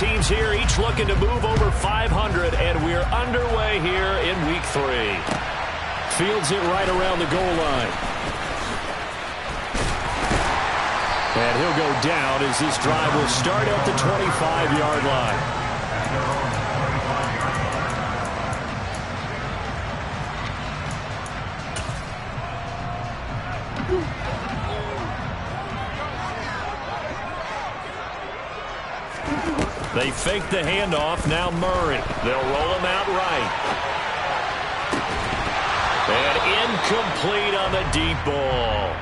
teams here, each looking to move over 500, and we're underway here in Week 3. Fields it right around the goal line. And he'll go down as this drive will start at the 25-yard line. They fake the handoff. Now Murray. They'll roll him out right. And incomplete on the deep ball.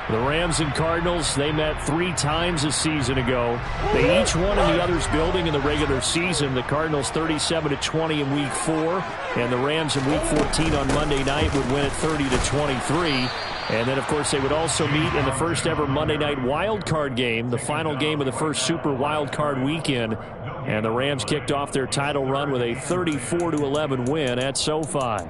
The Rams and Cardinals, they met 3 times a season ago. They each won in the other's building in the regular season. The Cardinals 37-20 in Week 4. And the Rams in Week 14 on Monday night would win it 30-23. And then, of course, they would also meet in the first ever Monday night wild card game, the final game of the first Super Wild Card weekend. And the Rams kicked off their title run with a 34-11 win at SoFi.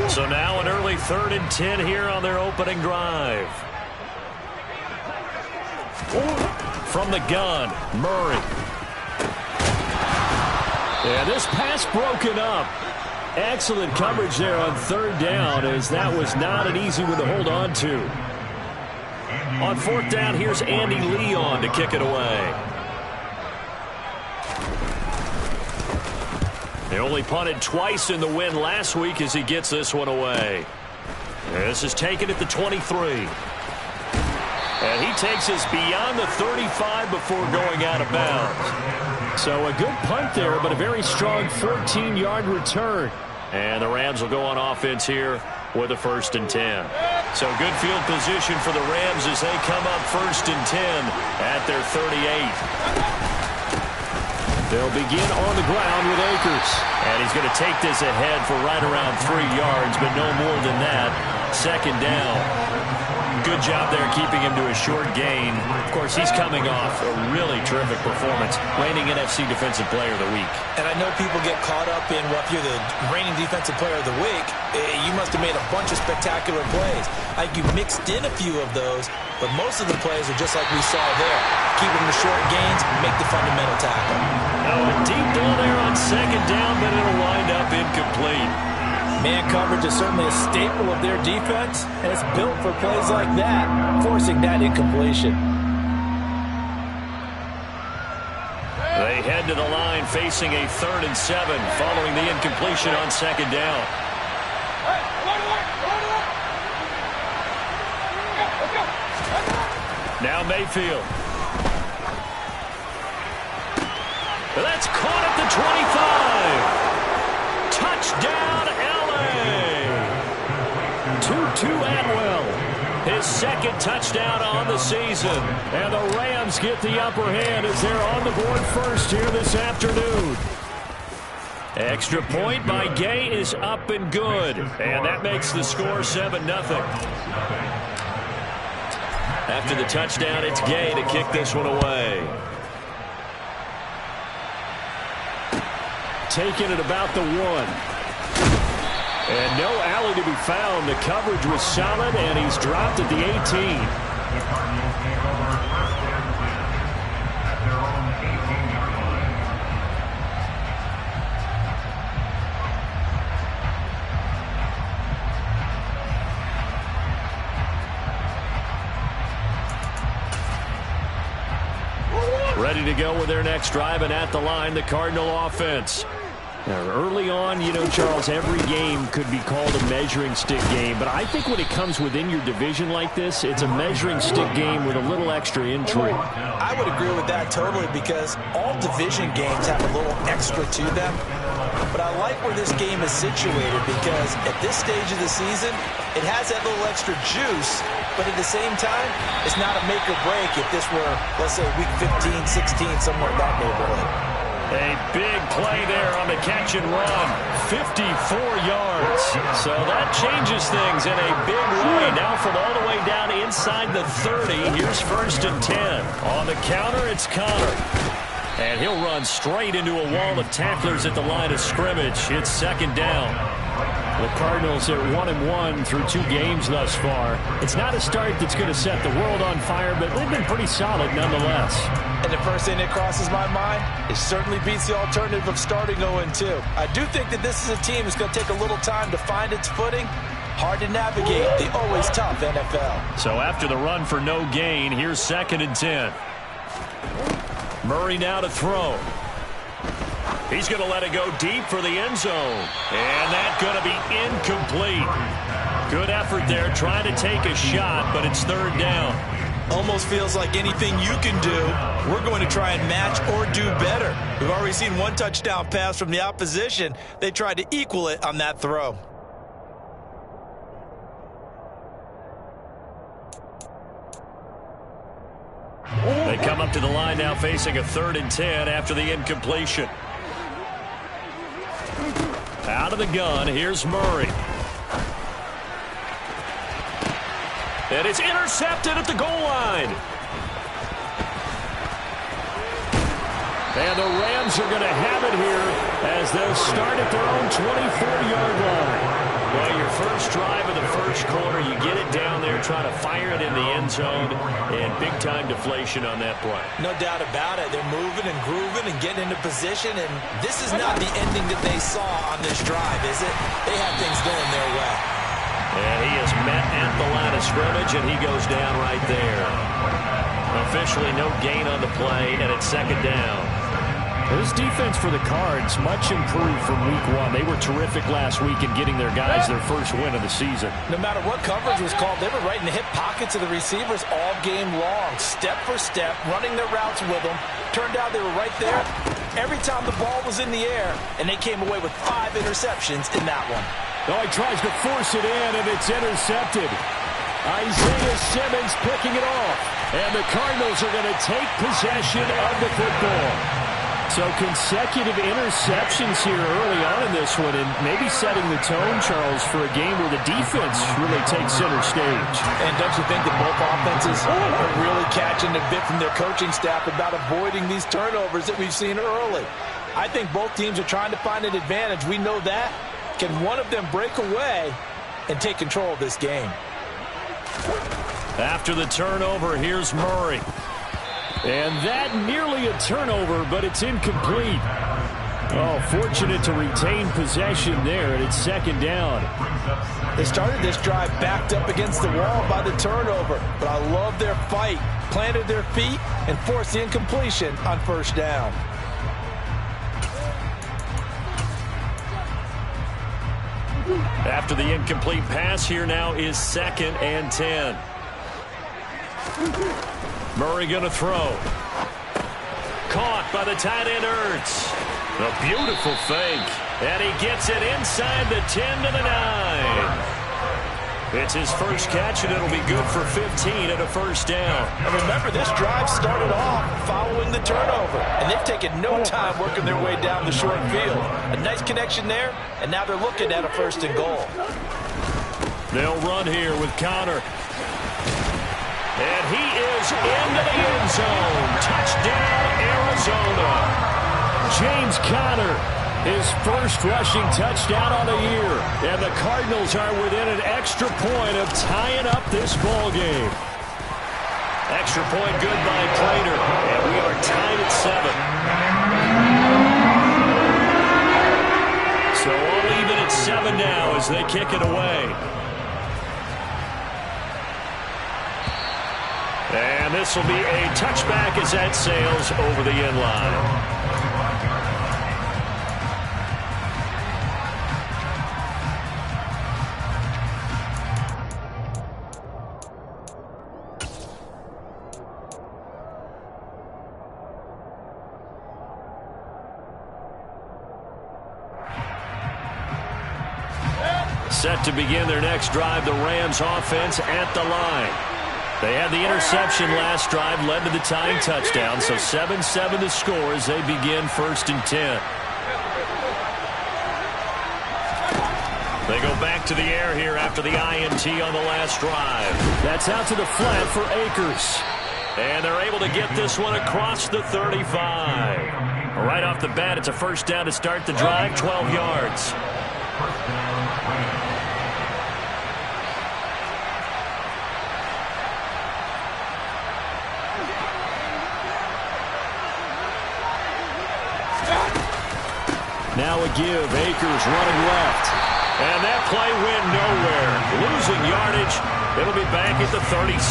So now an early 3rd and 10 here on their opening drive. From the gun, Murray. And this pass broken up. Excellent coverage there on 3rd down, as that was not an easy one to hold on to. On 4th down, here's Andy Leon to kick it away. They only punted twice in the win last week as he gets this one away. This is taken at the 23. And he takes us beyond the 35 before going out of bounds. So a good punt there, but a very strong 14-yard return. And the Rams will go on offense here with a 1st and 10. So good field position for the Rams as they come up 1st and 10 at their 38. They'll begin on the ground with Akers. And he's going to take this ahead for right around 3 yards, but no more than that. 2nd down. Good job there keeping him to a short gain. Of course, he's coming off a really terrific performance, reigning NFC Defensive Player of the Week. And I know people get caught up in, well, if you're the reigning Defensive Player of the Week, you must have made a bunch of spectacular plays. I think you mixed in a few of those, but most of the plays are just like we saw there. Keep them to short gains, make the fundamental tackle. Oh, a deep ball there on 2nd down, but it'll wind up incomplete. Man coverage is certainly a staple of their defense, and it's built for plays like that, forcing that incompletion. They head to the line facing a 3rd and 7 following the incompletion on 2nd down. Now Mayfield. That's caught at the 25. Touchdown, L.A. Tutu Atwell. His 2nd touchdown on the season. And the Rams get the upper hand as they're on the board first here this afternoon. Extra point by Gay is up and good. And that makes the score 7-0. After the touchdown, it's Gay to kick this one away. Taken at about the 1. And no alley to be found. The coverage was solid, and he's dropped at the 18. Ready to go with their next drive, and at the line, the Cardinal offense. Now, early on, you know, Charles, every game could be called a measuring stick game, but I think when it comes within your division like this, it's a measuring stick game with a little extra intrigue. I would agree with that totally, because all division games have a little extra to them. But I like where this game is situated, because at this stage of the season, it has that little extra juice, but at the same time, it's not a make or break if this were, let's say, week 15, 16, somewhere in that neighborhood. A big play there on the catch and run. 54 yards. So that changes things in a big way. Now from all the way down inside the 30, here's 1st and 10. On the counter, it's Connor. And he'll run straight into a wall of tacklers at the line of scrimmage. It's 2nd down. The Cardinals are 1-1 through 2 games thus far. It's not a start that's going to set the world on fire, but they've been pretty solid nonetheless. And the first thing that crosses my mind, it certainly beats the alternative of starting 0-2. I do think that this is a team that's going to take a little time to find its footing. Hard to navigate the always tough NFL. So after the run for no gain, here's 2nd and 10. Murray now to throw. He's going to let it go deep for the end zone. And that's going to be incomplete. Good effort there trying to take a shot, but it's 3rd down. Almost feels like anything you can do, we're going to try and match or do better. We've already seen 1 touchdown pass from the opposition. They tried to equal it on that throw. They come up to the line now facing a 3rd and 10 after the incompletion. Out of the gun, here's Murray. And it's intercepted at the goal line. And the Rams are going to have it here as they'll start at their own 24-yard line. Well, your first drive of the first quarter, you get it down there, try to fire it in the end zone, and big-time deflation on that play. No doubt about it. They're moving and grooving and getting into position, and this is not the ending that they saw on this drive, is it? They have things going their way. And he is met at the line of scrimmage, and he goes down right there. Officially no gain on the play, and it's 2nd down. This defense for the Cards, much improved from week 1. They were terrific last week in getting their guys their first win of the season. No matter what coverage was called, they were right in the hip pockets of the receivers all game long, step for step, running their routes with them. Turned out they were right there every time the ball was in the air, and they came away with 5 interceptions in that one. Oh, he tries to force it in, and it's intercepted. Isaiah Simmons picking it off, and the Cardinals are going to take possession of the football. So consecutive interceptions here early on in this one, and maybe setting the tone, Charles, for a game where the defense really takes center stage. And don't you think that both offenses are really catching a bit from their coaching staff about avoiding these turnovers that we've seen early? I think both teams are trying to find an advantage. We know that. Can one of them break away and take control of this game? After the turnover, here's Murray. And that nearly a turnover, but it's incomplete. Oh, fortunate to retain possession there, and it's 2nd down. They started this drive backed up against the wall by the turnover, but I love their fight. Planted their feet and forced the incompletion on 1st down. After the incomplete pass, here now is 2nd and 10. Murray going to throw. Caught by the tight end Ertz. A beautiful fake. And he gets it inside the 10 to the 9. It's his first catch, and it'll be good for 15 and a 1st down. And remember, this drive started off following the turnover, and they've taken no time working their way down the short field. A nice connection there, and now they're looking at a 1st and goal. They'll run here with Connor. And he is into the end zone. Touchdown, Arizona. James Conner, his first rushing touchdown on the year. And the Cardinals are within an extra point of tying up this ball game. Extra point good by Prater. And we are tied at 7. So all even at 7 now as they kick it away. And this will be a touchback as that sails over the end line. Set to begin their next drive, the Rams offense at the line. They had the interception last drive, led to the tying touchdown, so 7-7 to score as they begin 1st and 10. They go back to the air here after the INT on the last drive. That's out to the flat for Akers. And they're able to get this one across the 35. Right off the bat, it's a 1st down to start the drive, 12 yards. Now a give. Akers running left. And that play went nowhere. Losing yardage. It'll be back at the 36.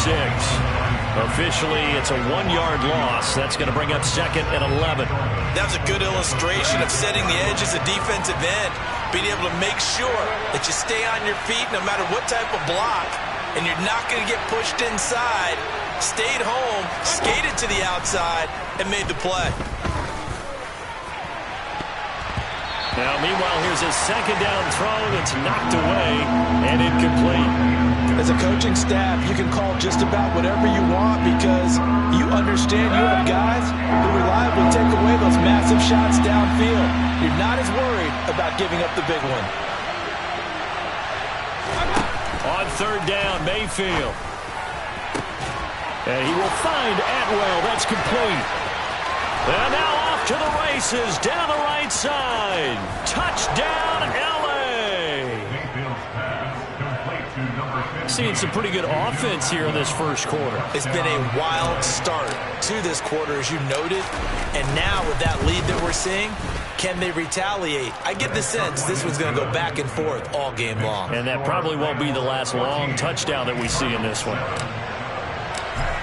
Officially, it's a 1-yard loss. That's going to bring up 2nd and 11. That was a good illustration of setting the edge as a defensive end. Being able to make sure that you stay on your feet no matter what type of block. And you're not going to get pushed inside. Stayed home, skated to the outside, and made the play. Now, meanwhile, here's a 2nd down throw that's knocked away and incomplete. As a coaching staff, you can call just about whatever you want because you understand you have guys who reliably take away those massive shots downfield. You're not as worried about giving up the big one. On 3rd down, Mayfield. And he will find Atwell. That's complete. And now off to the races down the right side. Touchdown, L.A. Seeing some pretty good offense here in this first quarter. It's been a wild start to this quarter, as you noted. And now with that lead that we're seeing, can they retaliate? I get the sense this one's going to go back and forth all game long. And that probably won't be the last long touchdown that we see in this one.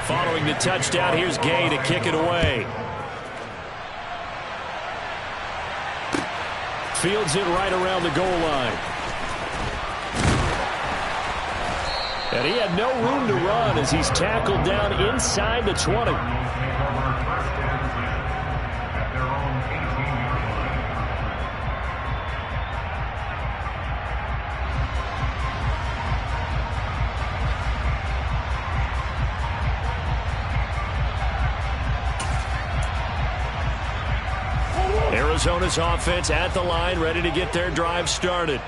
Following the touchdown, here's Gay to kick it away. Fields it right around the goal line. And he had no room to run as he's tackled down inside the 20. Arizona's offense at the line, ready to get their drive started.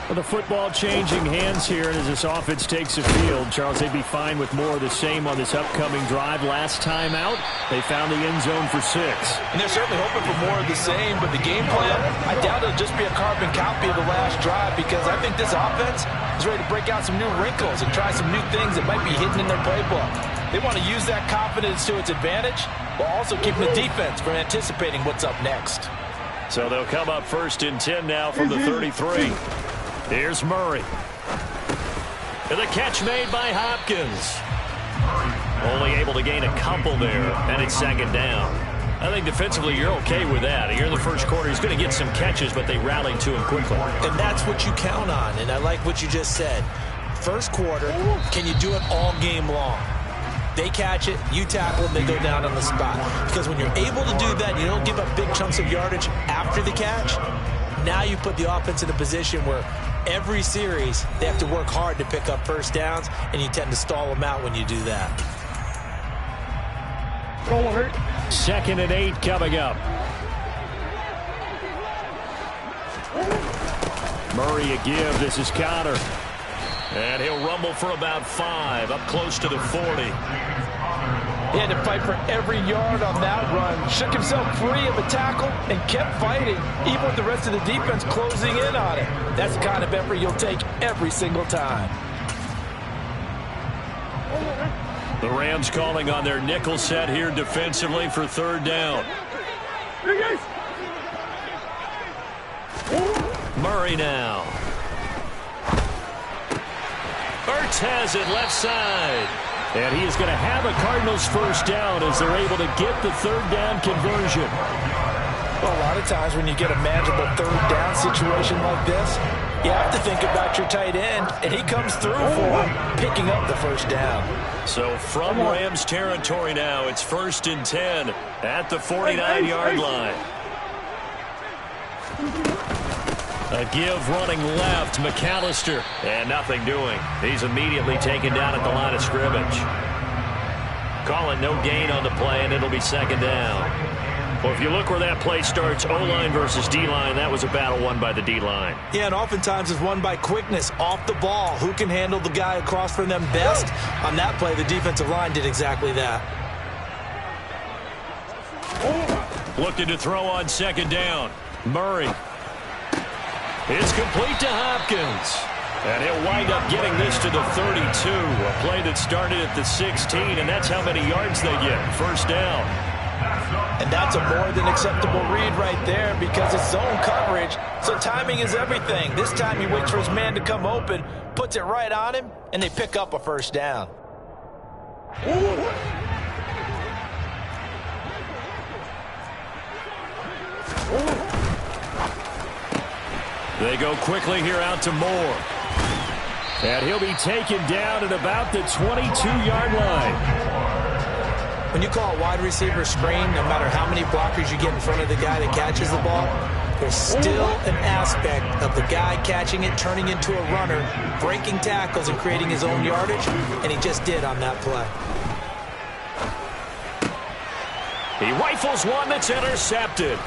Well, the football changing hands here, and as this offense takes the field, Charles, they'd be fine with more of the same on this upcoming drive. Last time out, they found the end zone for 6. And they're certainly hoping for more of the same, but the game plan, I doubt it'll just be a carbon copy of the last drive because I think this offense is ready to break out some new wrinkles and try some new things that might be hidden in their playbook. They want to use that confidence to its advantage while also keeping the defense from anticipating what's up next. So they'll come up 1st and 10 now from the 33. Here's Murray. And the catch made by Hopkins. Only able to gain a couple there, and it's 2nd down. I think defensively you're okay with that. Here in the first quarter, he's going to get some catches, but they rallied to him quickly. And that's what you count on, and I like what you just said. First quarter, can you do it all game long? They catch it, you tackle them, they go down on the spot. Because when you're able to do that, you don't give up big chunks of yardage after the catch. Now you put the offense in a position where every series they have to work hard to pick up first downs, and you tend to stall them out when you do that. 2nd and 8 coming up. Murray a give. This is Connor. And he'll rumble for about 5, up close to the 40. He had to fight for every yard on that run. Shook himself free of the tackle and kept fighting, even with the rest of the defense closing in on it. That's the kind of effort you'll take every single time. The Rams calling on their nickel set here defensively for 3rd down. Murray now. Ertz has it left side. And he is going to have a Cardinals first down as they're able to get the 3rd down conversion. Well, a lot of times when you get a manageable 3rd down situation like this, you have to think about your tight end, and he comes through for him, picking up the first down. So from Rams territory now, it's 1st and 10 at the 49-yard line. A give running left, McAllister, and nothing doing. He's immediately taken down at the line of scrimmage. Call it no gain on the play, and it'll be 2nd down. Well, if you look where that play starts, O-line versus D-line, that was a battle won by the D-line. Yeah, and oftentimes it's won by quickness off the ball. Who can handle the guy across from them best? On that play, the defensive line did exactly that. Looking to throw on 2nd down. Murray. It's complete to Hopkins. And he'll wind up getting this to the 32. A play that started at the 16, and that's how many yards they get. First down. And that's a more than acceptable read right there because it's zone coverage, so timing is everything. This time he waits for his man to come open, puts it right on him, and they pick up a first down. They go quickly here out to Moore. And he'll be taken down at about the 22-yard line. When you call a wide receiver screen, no matter how many blockers you get in front of the guy that catches the ball, there's still an aspect of the guy catching it, turning into a runner, breaking tackles and creating his own yardage, and he just did on that play. He rifles one that's intercepted.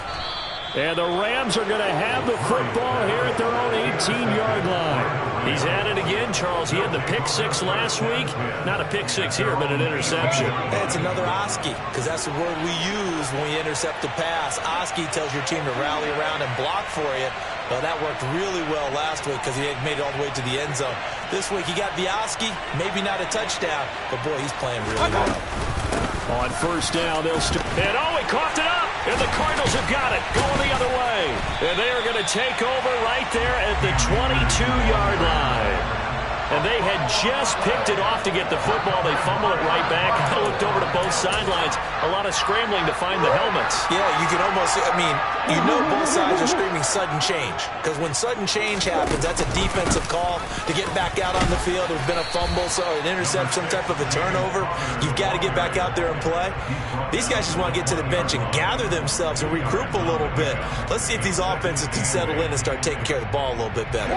And the Rams are going to have the football here at their own 18-yard line. He's at it again, Charles. He had the pick six last week. Not a pick six here, but an interception. That's another Oski, because that's the word we use when we intercept the pass. Oski tells your team to rally around and block for you. Well, that worked really well last week because he had made it all the way to the end zone. This week he got the Oski, maybe not a touchdown, but boy, he's playing really well. On first down, they'll and he coughed it up, and the Cardinals have got it, going the other way. And they are going to take over right there at the 22-yard line. And they had just picked it off to get the football. They fumble it right back. I looked over to both sidelines. A lot of scrambling to find the helmets. Yeah, you can almost, you know both sides are screaming sudden change. Because when sudden change happens, that's a defensive call to get back out on the field. There's been a fumble, so an interception, some type of a turnover. You've got to get back out there and play. These guys just want to get to the bench and gather themselves and regroup a little bit. Let's see if these offenses can settle in and start taking care of the ball a little bit better.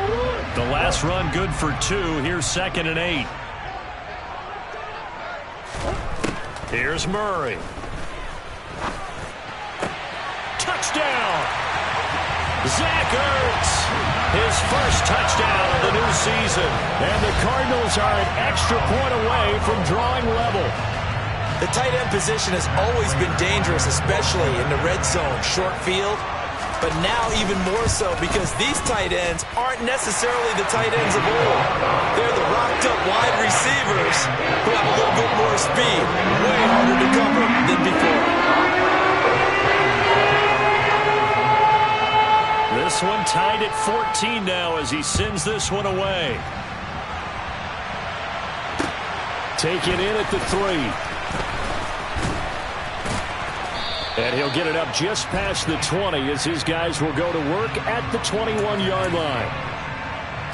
The last run good for 2. Here's 2nd and 8. Here's Murray. Touchdown! Zach Ertz, his first touchdown of the new season. And the Cardinals are an extra point away from drawing level. The tight end position has always been dangerous, especially in the red zone, short field. But now even more so because these tight ends aren't necessarily the tight ends of old. They're the rocked-up wide receivers who have a little bit more speed. Way harder to cover than before. This one tied at 14 now as he sends this one away. Taken in at the 3. And he'll get it up just past the 20 as his guys will go to work at the 21-yard line.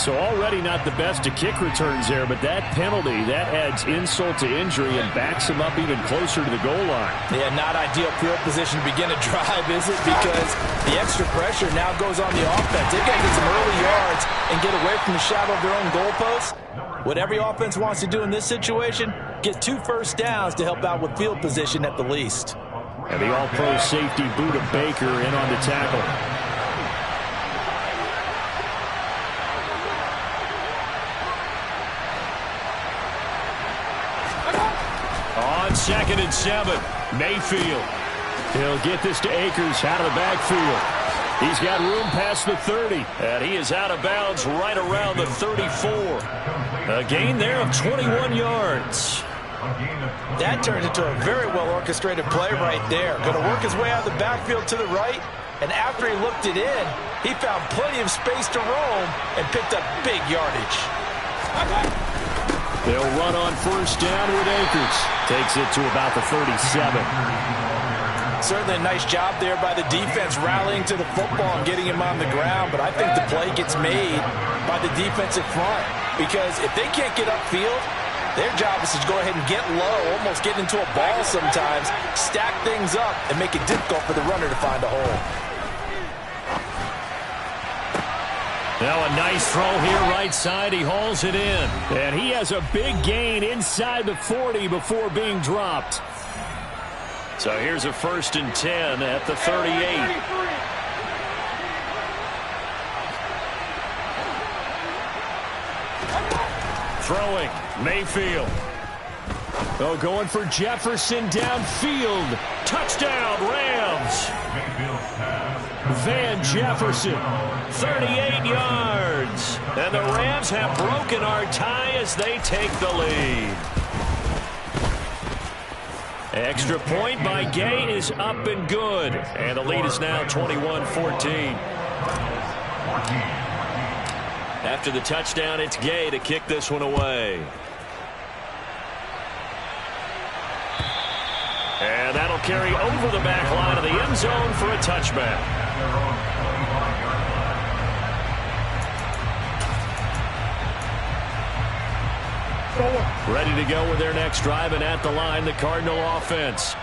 So already not the best of kick returns there, but that penalty, that adds insult to injury and backs him up even closer to the goal line. Yeah, not ideal field position to begin a drive, is it? Because the extra pressure now goes on the offense. They've got to get some early yards and get away from the shadow of their own goalposts. What every offense wants to do in this situation, get 2 first downs to help out with field position at the least. And the all-pro safety Buda Baker in on the tackle. On 2nd and 7, Mayfield. He'll get this to Akers out of the backfield. He's got room past the 30. And he is out of bounds right around the 34. A gain there of 21 yards. That turned into a very well-orchestrated play right there. Going to work his way out of the backfield to the right, and after he looked it in, he found plenty of space to roam and picked up big yardage. They'll run on first down with Akers. Takes it to about the 37. Certainly a nice job there by the defense rallying to the football and getting him on the ground, but I think the play gets made by the defensive front because if they can't get upfield, their job is to go ahead and get low, almost get into a ball sometimes, stack things up, and make it difficult for the runner to find a hole. Now a nice throw here right side. He hauls it in. And he has a big gain inside the 40 before being dropped. So here's a 1st and 10 at the 38. Throwing, Mayfield. Oh, going for Jefferson downfield. Touchdown, Rams. Van Jefferson, 38 yards. And the Rams have broken our tie as they take the lead. Extra point by Gay is up and good. And the lead is now 21-14. After the touchdown, it's Gay to kick this one away. And that'll carry over the back line of the end zone for a touchback. Ready to go with their next drive, and at the line, the Cardinal offense.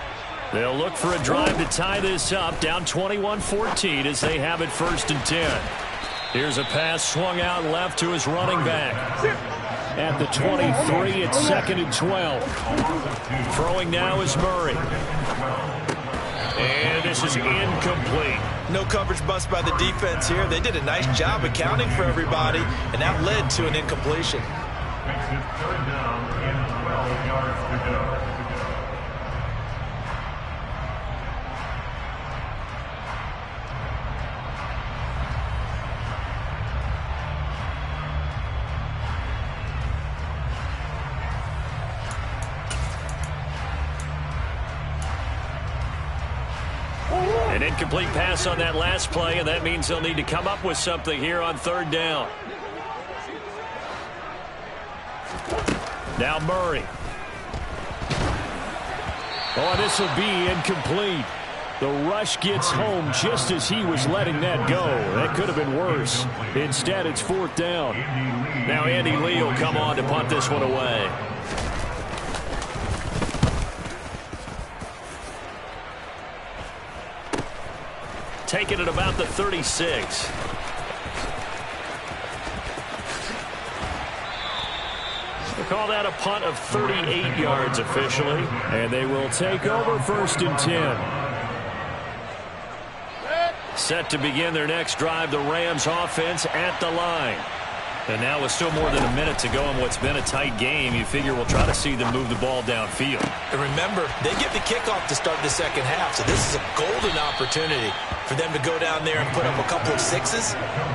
They'll look for a drive to tie this up, down 21-14 as they have it 1st and 10. Here's a pass swung out left to his running back. At the 23, it's 2nd and 12. Throwing now is Murray. And this is incomplete. No coverage bust by the defense here. They did a nice job accounting for everybody, and that led to an incompletion. Makes it 3rd down and 12 yards to go. An incomplete pass on that last play, and that means they'll need to come up with something here on 3rd down. Now Murray. Oh, this will be incomplete. The rush gets home just as he was letting that go. That could have been worse. Instead, it's 4th down. Now Andy Lee will come on to punt this one away. Taking it about the 36. We'll call that a punt of 38 yards officially. And they will take over 1st and 10. Set to begin their next drive, the Rams offense at the line. And now with still more than a minute to go in what's been a tight game, you figure we'll try to see them move the ball downfield. And remember, they get the kickoff to start the 2nd half, so this is a golden opportunity for them to go down there and put up a couple of sixes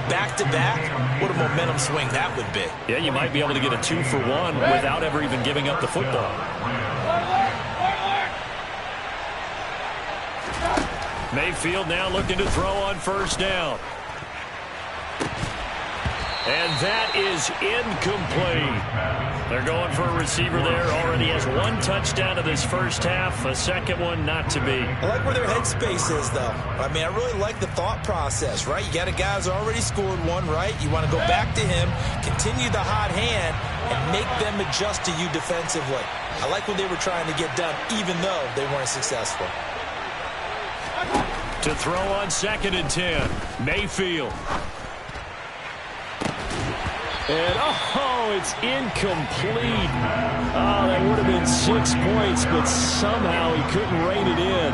back-to-back. What a momentum swing that would be. Yeah, you might be able to get a 2-for-1 without ever even giving up the football. Mayfield now looking to throw on 1st down. And that is incomplete. They're going for a receiver there. Already has 1 touchdown of this 1st half. A 2nd one not to be. I like where their headspace is, though. I mean, I really like the thought process, right? You got a guy who's already scored 1, right? You want to go back to him, continue the hot hand, and make them adjust to you defensively. I like what they were trying to get done, even though they weren't successful. To throw on 2nd and 10. Mayfield. And, oh, it's incomplete. Oh, that would have been 6 points, but somehow he couldn't rein it in.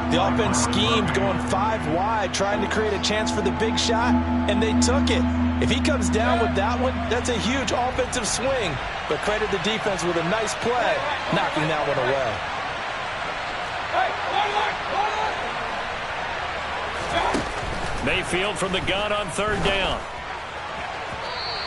The offense schemed, going 5 wide, trying to create a chance for the big shot, and they took it. If he comes down with that one, that's a huge offensive swing. But credit the defense with a nice play, knocking that one away. Mayfield from the gun on 3rd down.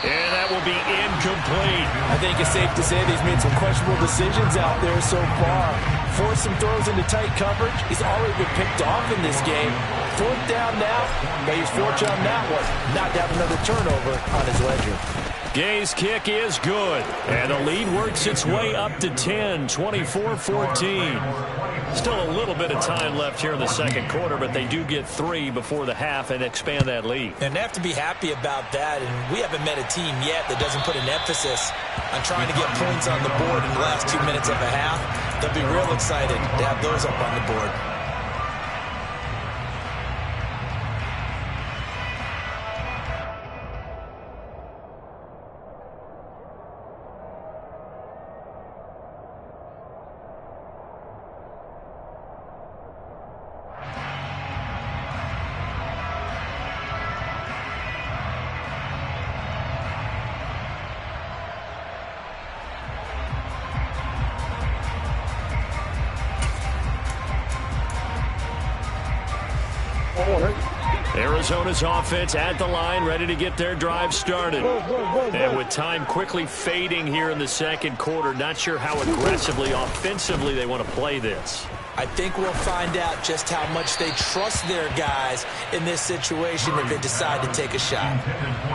And that will be incomplete. I think it's safe to say that he's made some questionable decisions out there so far. Forced some throws into tight coverage. He's already been picked off in this game. 4th down now, but he's fortunate on that one. Not to have another turnover on his ledger. Gay's kick is good. And the lead works its way up to 10, 24-14. Still a little bit of time left here in the 2nd quarter, but they do get 3 before the half and expand that lead. And they have to be happy about that, and we haven't met a team yet that doesn't put an emphasis on trying to get points on the board in the last 2 minutes of a half. They'll be real excited to have those up on the board. Arizona's offense at the line, ready to get their drive started. And with time quickly fading here in the second quarter, not sure how aggressively, offensively they want to play this. I think we'll find out just how much they trust their guys in this situation if they decide to take a shot.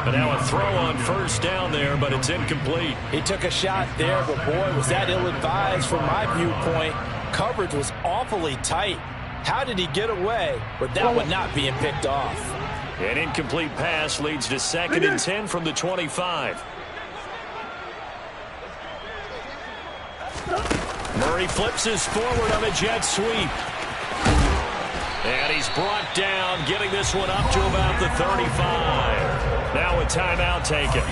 But now a throw on first down there, but it's incomplete. He took a shot there, but boy, was that ill-advised from my viewpoint. Coverage was awfully tight. How did he get away with that one not being picked off? An incomplete pass leads to 2nd and 10 from the 25. Murray flips his forward on a jet sweep. And he's brought down, getting this one up to about the 35. Now a timeout taken.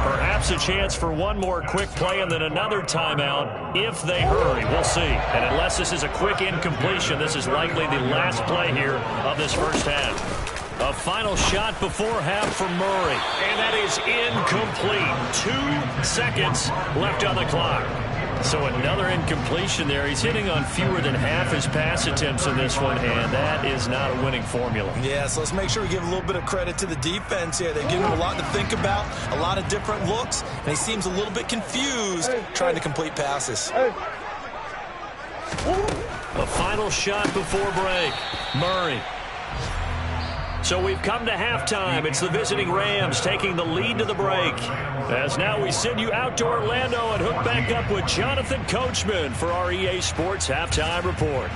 Perhaps a chance for one more quick play and then another timeout if they hurry. We'll see. And unless this is a quick incompletion, this is likely the last play here of this first half. A final shot before half for Murray. And that is incomplete. 2 seconds left on the clock. So another incompletion there. He's hitting on fewer than half his pass attempts in this one, and that is not a winning formula. Yeah, so let's make sure we give a little bit of credit to the defense here. They give him a lot to think about, a lot of different looks, and he seems a little bit confused trying to complete passes. A final shot before break. Murray. So we've come to halftime. It's the visiting Rams taking the lead to the break. As now we send you out to Orlando and hook back up with Jonathan Coachman for our EA Sports Halftime Report.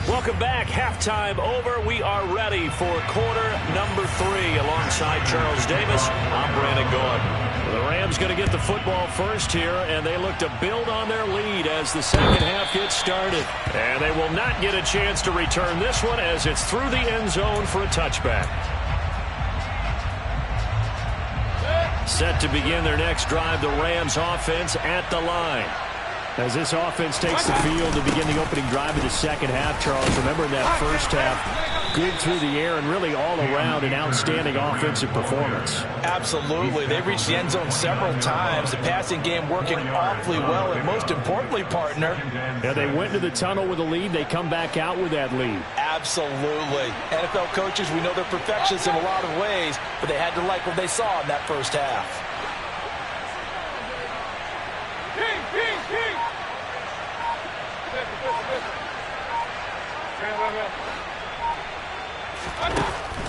Welcome back. Halftime over. We are ready for quarter number 3. Alongside Charles Davis, I'm Brandon Gordon. The Rams going to get the football first here, and they look to build on their lead as the second half gets started. And they will not get a chance to return this one as it's through the end zone for a touchback. Set to begin their next drive, the Rams offense at the line. As this offense takes the field to begin the opening drive of the second half, Charles, remember in that first half, good through the air and really all around an outstanding offensive performance. Absolutely. They reached the end zone several times. The passing game working awfully well, and most importantly, partner. Yeah, they went into the tunnel with a lead. They come back out with that lead. Absolutely. NFL coaches, we know they're perfectionists in a lot of ways, but they had to like what they saw in that first half.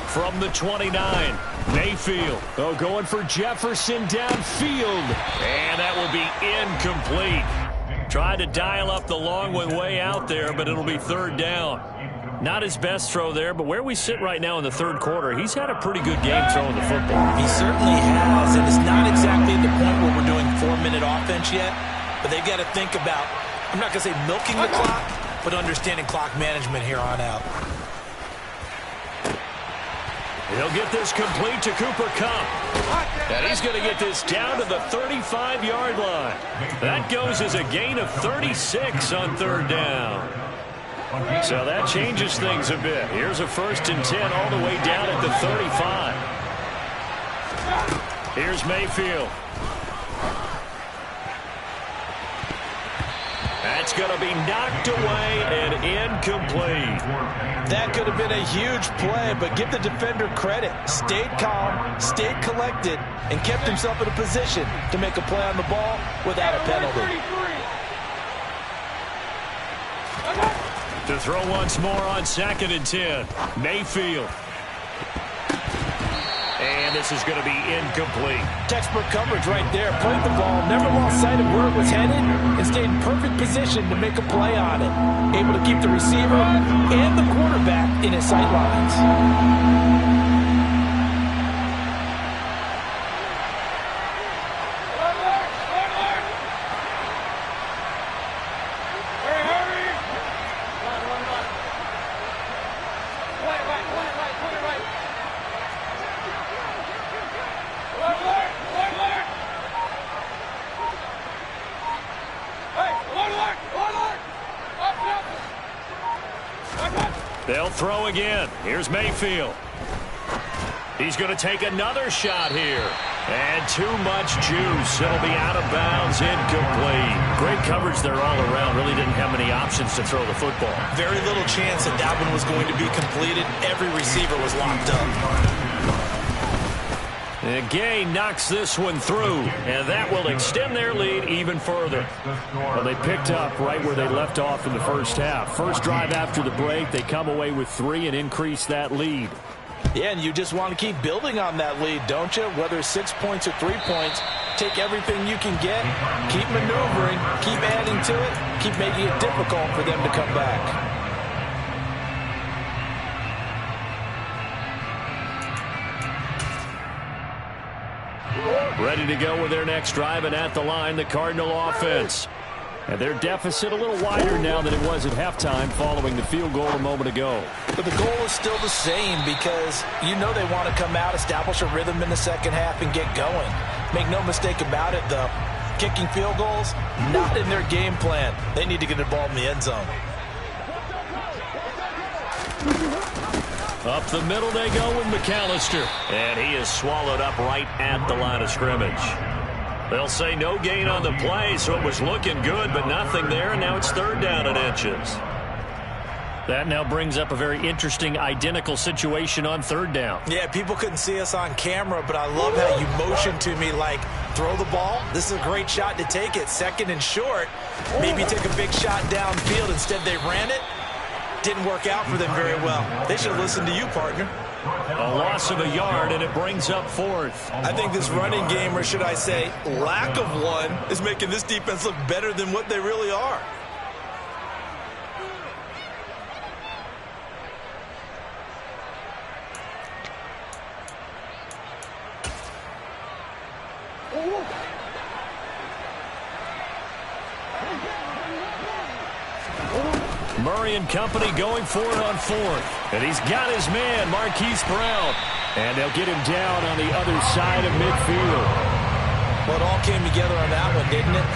From the 29, Mayfield. Oh, going for Jefferson downfield. And that will be incomplete. Tried to dial up the long one way out there, but it'll be third down. Not his best throw there, but where we sit right now in the third quarter, he's had a pretty good game throwing the football. He certainly has, and it's not exactly at the point where we're doing 4-minute offense yet, but they've got to think about, I'm not going to say milking the clock, but understanding clock management here on out. He'll get this complete to Cooper Kupp. And he's going to get this down to the 35-yard line. That goes as a gain of 36 on third down. So that changes things a bit. Here's a 1st and 10 all the way down at the 35. Here's Mayfield. That's going to be knocked away and incomplete. That could have been a huge play, but give the defender credit. Stayed calm, stayed collected, and kept himself in a position to make a play on the ball without a penalty. To throw once more on 2nd and 10. Mayfield. And this is going to be incomplete. Textbook coverage right there. Played the ball, never lost sight of where it was headed, and stayed in perfect position to make a play on it. Able to keep the receiver and the quarterback in his sight lines. They'll throw again. Here's Mayfield. He's going to take another shot here. And too much juice. It'll be out of bounds, incomplete. Great coverage there all around. Really didn't have many options to throw the football. Very little chance that that one was going to be completed. Every receiver was locked up. And Gay knocks this one through, and that will extend their lead even further. Well, they picked up right where they left off in the first half. First drive after the break, they come away with 3 and increase that lead. Yeah, and you just want to keep building on that lead, don't you? Whether 6 points or 3 points, take everything you can get, keep maneuvering, keep adding to it, keep making it difficult for them to come back. Ready to go with their next drive, and at the line, the Cardinal offense. And their deficit a little wider now than it was at halftime following the field goal a moment ago. But the goal is still the same because you know they want to come out, establish a rhythm in the second half, and get going. Make no mistake about it, though. Kicking field goals, not in their game plan. They need to get the ball in the end zone. Up the middle they go with McAllister. And he is swallowed up right at the line of scrimmage. They'll say no gain on the play, so it was looking good, but nothing there, and now it's 3rd down and inches. That now brings up a very interesting identical situation on 3rd down. Yeah, people couldn't see us on camera, but I love how you motioned to me like, throw the ball. This is a great shot to take it. 2nd and short. Maybe take a big shot downfield. Instead, they ran it. Didn't work out for them very well. They should have listened to you, partner. A loss of a yard, and it brings up 4th. I think this running game, or should I say lack of one, is making this defense look better than what they really are. Murray and company going for it on 4th. And he's got his man, Marquise Brown. And they'll get him down on the other side of midfield. Well, it all came together on that one, didn't it?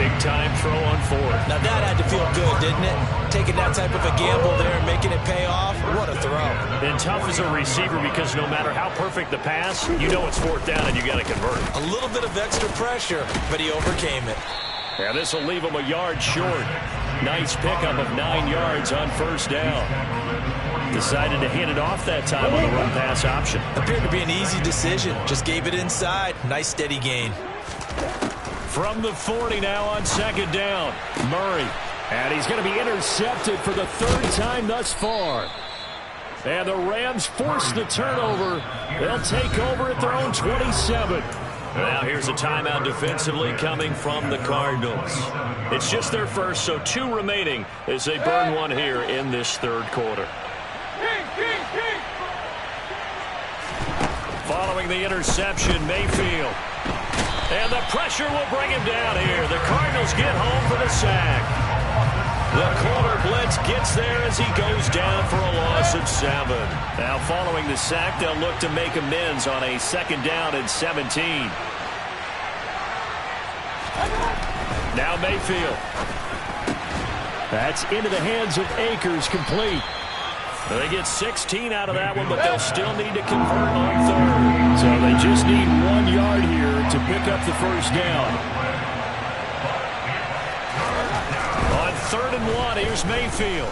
Big-time throw on 4th. Now, that had to feel good, didn't it? Taking that type of a gamble there and making it pay off. What a throw. And tough as a receiver because no matter how perfect the pass, you know it's 4th down and you got to convert. A little bit of extra pressure, but he overcame it. Yeah, this will leave him a yard short. Nice pickup of 9 yards on 1st down. Decided to hand it off that time on the run-pass option. Appeared to be an easy decision. Just gave it inside. Nice steady gain. From the 40 now on 2nd down. Murray. And he's going to be intercepted for the 3rd time thus far. And the Rams force the turnover. They'll take over at their own 27. Now here's a timeout defensively coming from the Cardinals. It's just their first, so 2 remaining as they burn one here in this 3rd quarter. Following the interception, Mayfield. And the pressure will bring him down here. The Cardinals get home for the sack. The corner blitz gets there as he goes down for a loss of 7. Now following the sack, they'll look to make amends on a 2nd down and 17. Now Mayfield. That's into the hands of Akers, complete. They get 16 out of that one, but they'll still need to convert on 3rd. So they just need 1 yard here to pick up the 1st down. On 3rd and 1, here's Mayfield.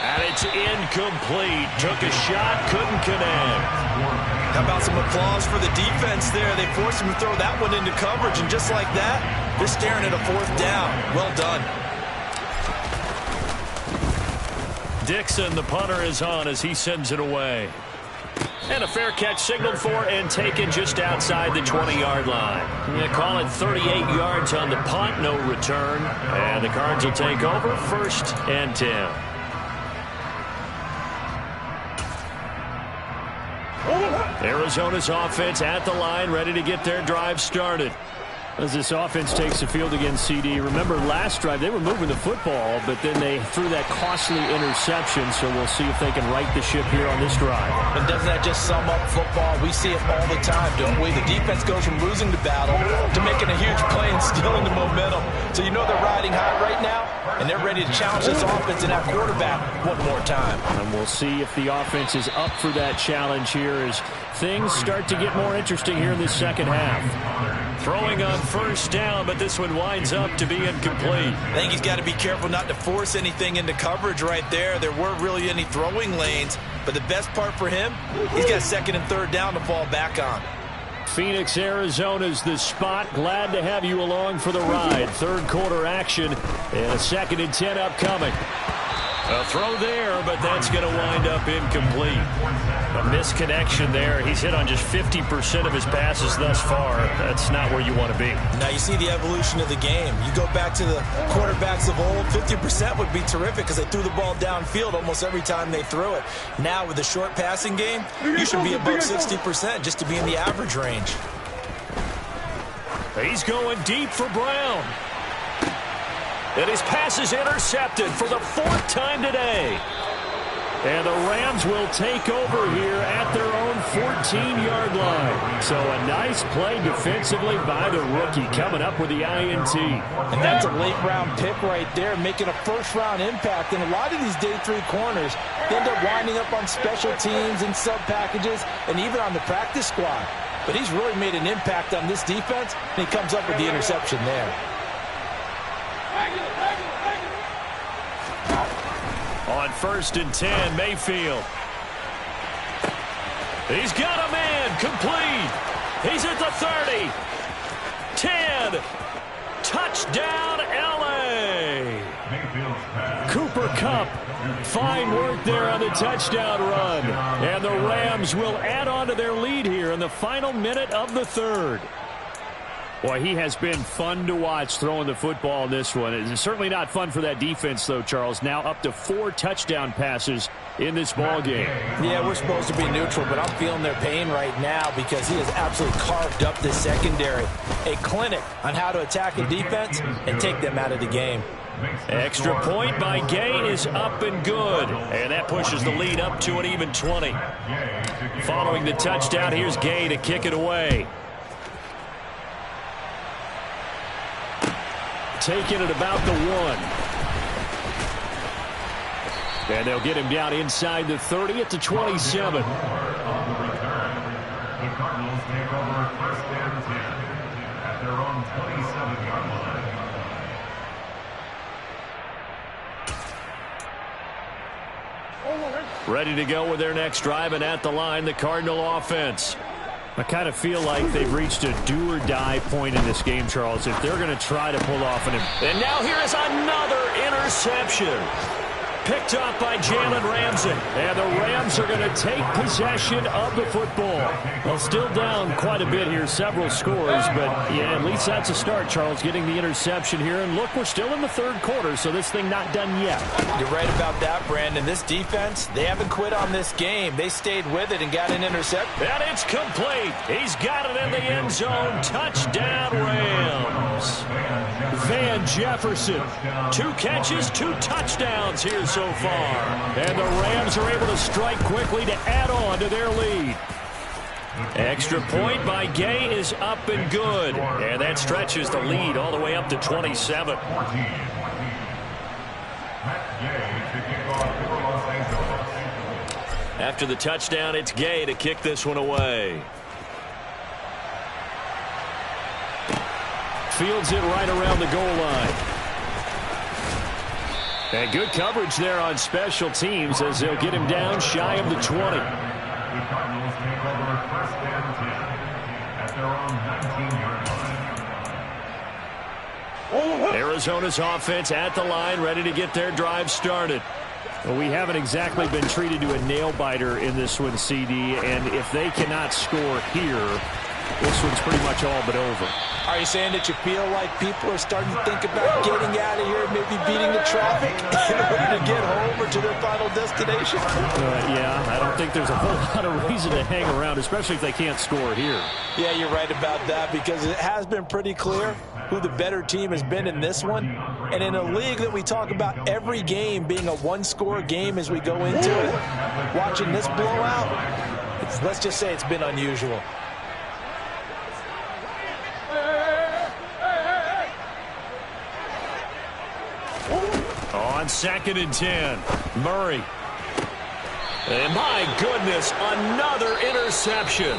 And it's incomplete. Took a shot, couldn't connect. How about some applause for the defense there? They forced him to throw that one into coverage, and just like that, they're staring at a 4th down. Well done. Dixon, the punter, is on as he sends it away. And a fair catch signaled for and taken just outside the 20-yard line. They call it 38 yards on the punt, no return. And the Cards will take over 1st and 10. Arizona's offense at the line, ready to get their drive started. As this offense takes the field against CD, remember last drive they were moving the football, but then they threw that costly interception, so we'll see if they can right the ship here on this drive. And doesn't that just sum up football? We see it all the time, don't we? The defense goes from losing the battle to making a huge play and stealing the momentum. So you know they're riding hot right now, and they're ready to challenge this offense and that quarterback one more time. And we'll see if the offense is up for that challenge here as things start to get more interesting here in this second half. Throwing on first down, but this one winds up to be incomplete. I think he's got to be careful not to force anything into coverage right there. There weren't really any throwing lanes, but the best part for him, he's got second and third down to fall back on. Phoenix, Arizona's the spot. Glad to have you along for the ride. Third quarter action and a 2nd and 10 upcoming. A throw there, but that's going to wind up incomplete. A misconnection there. He's hit on just 50% of his passes thus far. That's not where you want to be. Now you see the evolution of the game. You go back to the quarterbacks of old, 50% would be terrific because they threw the ball downfield almost every time they threw it. Now with the short passing game, you should be above 60% just to be in the average range. He's going deep for Brown. And his pass is intercepted for the 4th time today. And the Rams will take over here at their own 14-yard line. So a nice play defensively by the rookie coming up with the INT. And that's a late-round pick right there, making a first-round impact. And a lot of these day 3 corners end up winding up on special teams and sub-packages and even on the practice squad. But he's really made an impact on this defense, and he comes up with the interception there. On 1st and 10, Mayfield. He's got a man, complete. He's at the 30. 10. Touchdown, L.A. Cooper Kupp. Fine work there on the touchdown run. And the Rams will add on to their lead here in the final minute of the 3rd. Boy, he has been fun to watch throwing the football in this one. It's certainly not fun for that defense, though, Charles. Now up to 4 touchdown passes in this ball game. Yeah, we're supposed to be neutral, but I'm feeling their pain right now because he has absolutely carved up this secondary. A clinic on how to attack a defense and take them out of the game. Extra point by Gay is up and good. And that pushes the lead up to an even 20. Following the touchdown, here's Gay to kick it away. Taking it about the 1. And they'll get him down inside the 30 at the 27. The Cardinals take over 1st and 10 at their own 27-yard line. Ready to go with their next drive, and at the line, the Cardinal offense. I kind of feel like they've reached a do-or-die point in this game, Charles, if they're going to try to pull off an... And now here is another interception. Picked up by Jalen Ramsey. And the Rams are going to take possession of the football. Well, still down quite a bit here, several scores, but yeah, at least that's a start, Charles, getting the interception here. And look, we're still in the 3rd quarter, so this thing not done yet. You're right about that, Brandon. This defense, they haven't quit on this game. They stayed with it and got an interception. And it's complete. He's got it in the end zone. Touchdown, Rams. Van Jefferson. 2 catches, 2 touchdowns here so far. And the Rams are able to strike quickly to add on to their lead. Extra point by Gay is up and good. And that stretches the lead all the way up to 27. After the touchdown, it's Gay to kick this one away. Fields it right around the goal line. And good coverage there on special teams as they'll get him down shy of the 20. The Cardinals take over 1st and 10 at their own 19-yard line. Arizona's offense at the line, ready to get their drive started. Well, we haven't exactly been treated to a nail-biter in this one, CD, and if they cannot score here, this one's pretty much all but over. Are you saying that you feel like people are starting to think about getting out of here, maybe beating the traffic in order to get home or to their final destination? Yeah, I don't think there's a whole lot of reason to hang around, especially if they can't score here. Yeah, you're right about that, because it has been pretty clear who the better team has been in this one. And in a league that we talk about every game being a one-score game as we go into it, watching this blowout, let's just say it's been unusual. On 2nd and 10, Murray. And my goodness, another interception.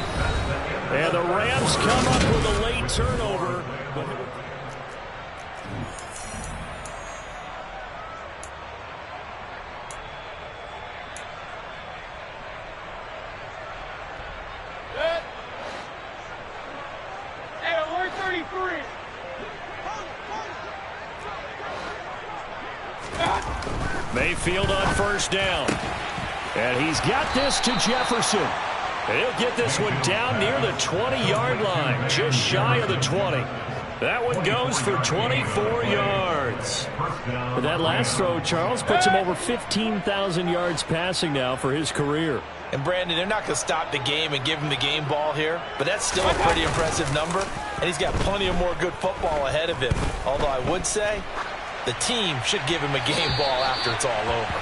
And the Rams come up with a late turnover. Hey, alert 33. Mayfield on 1st down. And he's got this to Jefferson. He'll get this one down near the 20-yard line, just shy of the 20. That one goes for 24 yards. But that last throw, Charles, puts him over 15,000 yards passing now for his career. And, Brandon, they're not going to stop the game and give him the game ball here, but that's still a pretty impressive number, and he's got plenty of more good football ahead of him. Although I would say the team should give him a game ball after it's all over.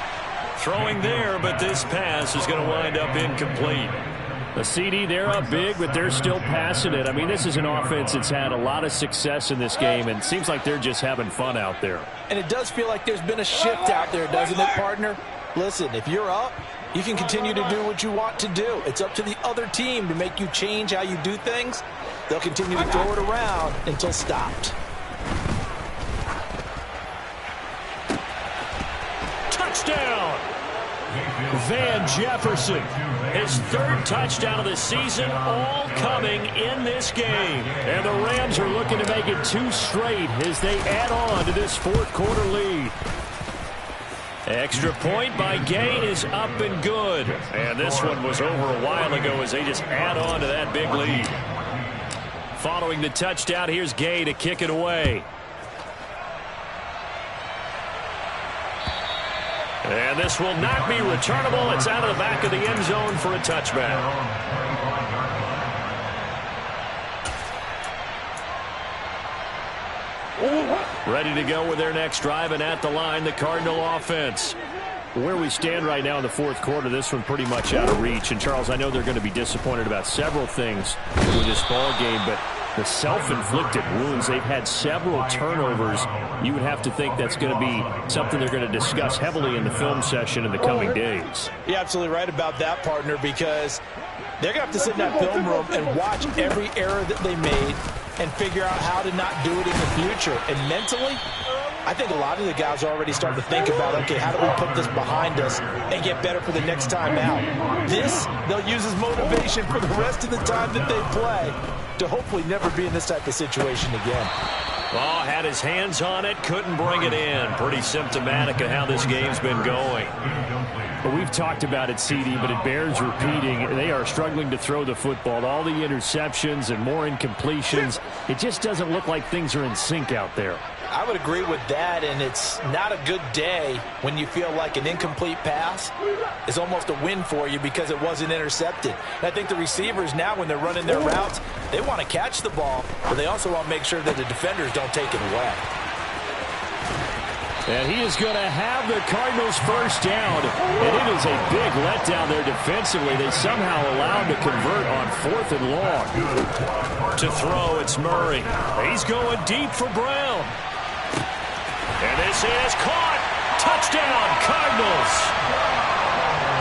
Throwing there, but this pass is going to wind up incomplete. The CD, they're up big, but they're still passing it. I mean, this is an offense that's had a lot of success in this game, and it seems like they're just having fun out there. And it does feel like there's been a shift out there, doesn't it, partner? Listen, if you're up, you can continue to do what you want to do. It's up to the other team to make you change how you do things. They'll continue to throw it around until stopped. Touchdown! Van Jefferson, his 3rd touchdown of the season, all coming in this game. And the Rams are looking to make it 2 straight as they add on to this 4th quarter lead. Extra point by Gay is up and good. And this one was over a while ago as they just add on to that big lead. Following the touchdown, here's Gay to kick it away. And this will not be returnable. It's out of the back of the end zone for a touchback. Ready to go with their next drive, and at the line, the Cardinal offense. Where we stand right now in the 4th quarter, this one pretty much out of reach. And, Charles, I know they're going to be disappointed about several things with this ball game, but the self-inflicted wounds, they've had several turnovers. You would have to think that's going to be something they're going to discuss heavily in the film session in the coming days. You're absolutely right about that, partner, because they're going to have to sit in that film room and watch every error that they made and figure out how to not do it in the future. And mentally, I think a lot of the guys are already starting to think about, okay, how do we put this behind us and get better for the next time out? This, they'll use as motivation for the rest of the time that they play to hopefully never be in this type of situation again. Oh, had his hands on it, couldn't bring it in. Pretty symptomatic of how this game's been going. But we've talked about it, CD, but it bears repeating. They are struggling to throw the football. All the interceptions and more incompletions. It just doesn't look like things are in sync out there. I would agree with that, and it's not a good day when you feel like an incomplete pass is almost a win for you because it wasn't intercepted. And I think the receivers now, when they're running their routes, they want to catch the ball, but they also want to make sure that the defenders don't take it away. And he is going to have the Cardinals 1st down, and it is a big letdown there defensively. They somehow allowed to convert on 4th and long. To throw, it's Murray. He's going deep for Brown. And this is caught. Touchdown, Cardinals.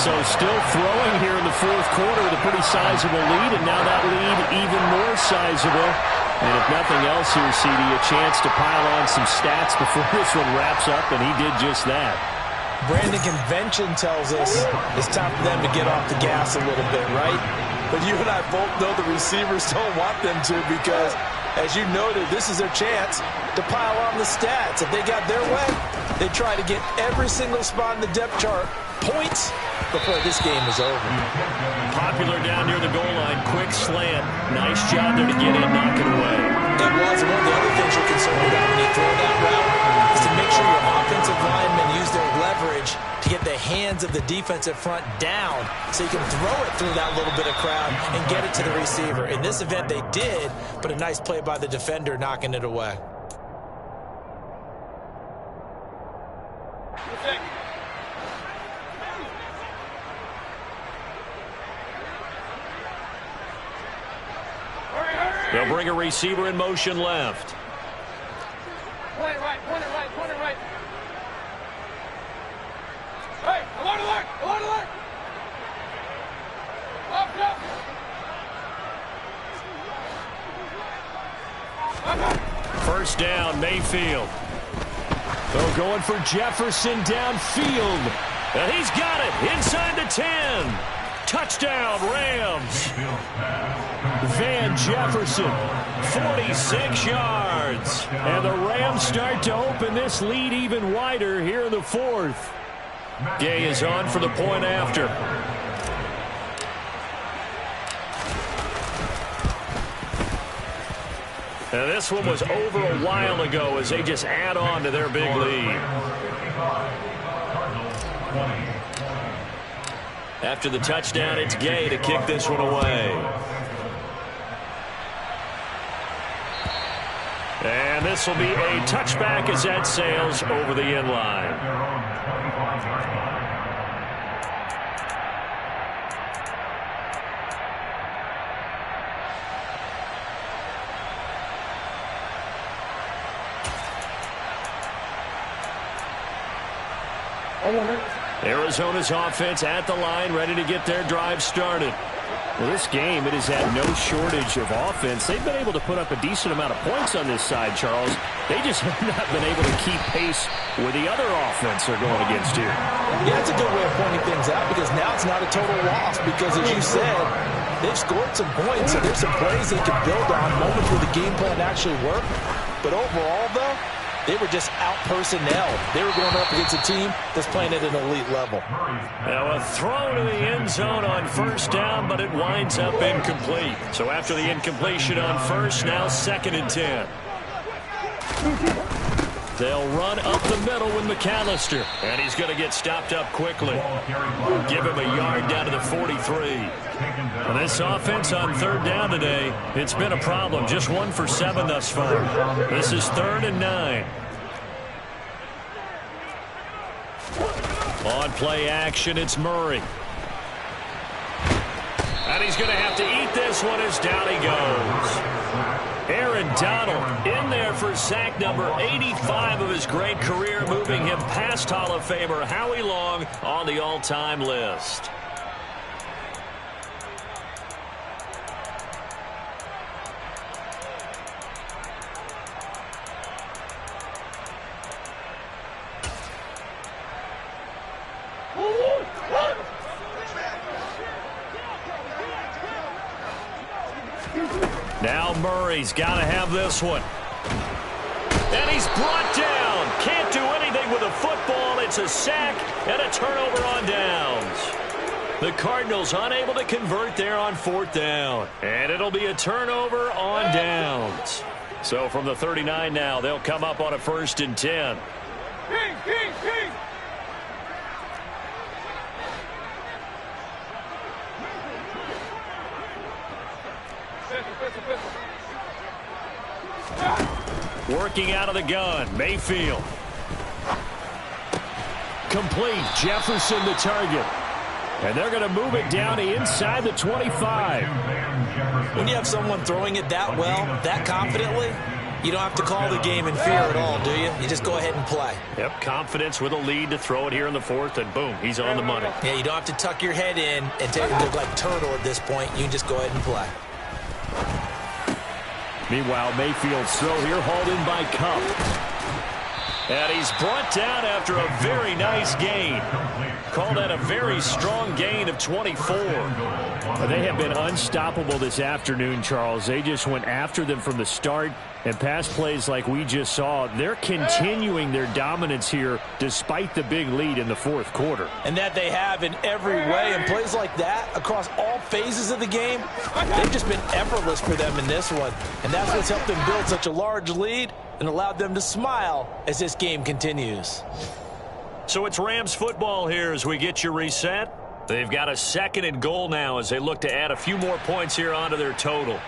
So still throwing here in the 4th quarter with a pretty sizable lead, and now that lead even more sizable. And if nothing else here, CD, a chance to pile on some stats before this one wraps up, and he did just that. Brandon, convention tells us it's time for them to get off the gas a little bit, right? But you and I both know the receivers don't want them to because, as you noted, this is their chance to pile on the stats. If they got their way, They try to get every single spot in the depth chart points before this game is over. Popular down near the goal line. Quick slant. Nice job there to get in, knock it away. It was. One of the other things you're concerned about when you throw that route is to make sure your offensive linemen use their leverage to get the hands of the defensive front down so you can throw it through that little bit of crowd and get it to the receiver. In this event, they did, but a nice play by the defender knocking it away. They'll bring a receiver in motion left. Point it right, point it right, point it right. Hey, alert, alert, alert, alert. Up, up. First down, Mayfield. They're going for Jefferson downfield. And he's got it inside the 10. Touchdown, Rams. Van Jefferson, 46 yards. And the Rams start to open this lead even wider here in the fourth. Gay is on for the point after. And this one was over a while ago as they just add on to their big lead. After the touchdown, it's Gay to kick this one away. And this will be a touchback as that sails over the end line. Arizona's offense at the line, ready to get their drive started. Well, this game, it has had no shortage of offense. They've been able to put up a decent amount of points on this side, Charles. They just have not been able to keep pace with the other offense they're going against here. Yeah, that's a good way of pointing things out because now it's not a total loss because, as you said, they've scored some points, so there's some plays they can build on, moments where the game plan actually worked. But overall, though, they were just out-personnelled. They were going up against a team that's playing at an elite level. Now a throw to the end zone on first down, but it winds up incomplete. So after the incompletion on first, now 2nd and 10. They'll run up the middle with McAllister. And he's going to get stopped up quickly. Give him a yard down to the 43. And this offense on 3rd down today, it's been a problem. Just 1 for 7 thus far. This is 3rd and 9. On play action, it's Murray. And he's going to have to eat this one as down he goes. Aaron Donald in there for sack number 85 of his great career, moving him past Hall of Famer Howie Long on the all-time list. Now Murray's got to have this one. And he's brought down. Can't do anything with a football. It's a sack and a turnover on downs. The Cardinals unable to convert there on 4th down. And it'll be a turnover on downs. So from the 39 now, they'll come up on a 1st and 10. Working out of the gun, Mayfield. Complete, Jefferson the target. And they're going to move it down to inside the 25. When you have someone throwing it that well, that confidently, you don't have to call the game in fear at all, do you? You just go ahead and play. Yep, confidence with a lead to throw it here in the 4th, and boom, he's on the money. Yeah, you don't have to tuck your head in and take it look like turtle at this point. You can just go ahead and play. Meanwhile, Mayfield's throw here hauled in by Cup. And he's brought down after a very nice gain. Call that a very strong gain of 24. They have been unstoppable this afternoon, Charles. They just went after them from the start, and pass plays like we just saw, they're continuing their dominance here despite the big lead in the fourth quarter. And that they have in every way, and plays like that across all phases of the game, they've just been effortless for them in this one. And that's what's helped them build such a large lead and allowed them to smile as this game continues. So it's Rams football here as we get you reset. They've got a 2nd and goal now as they look to add a few more points here onto their total.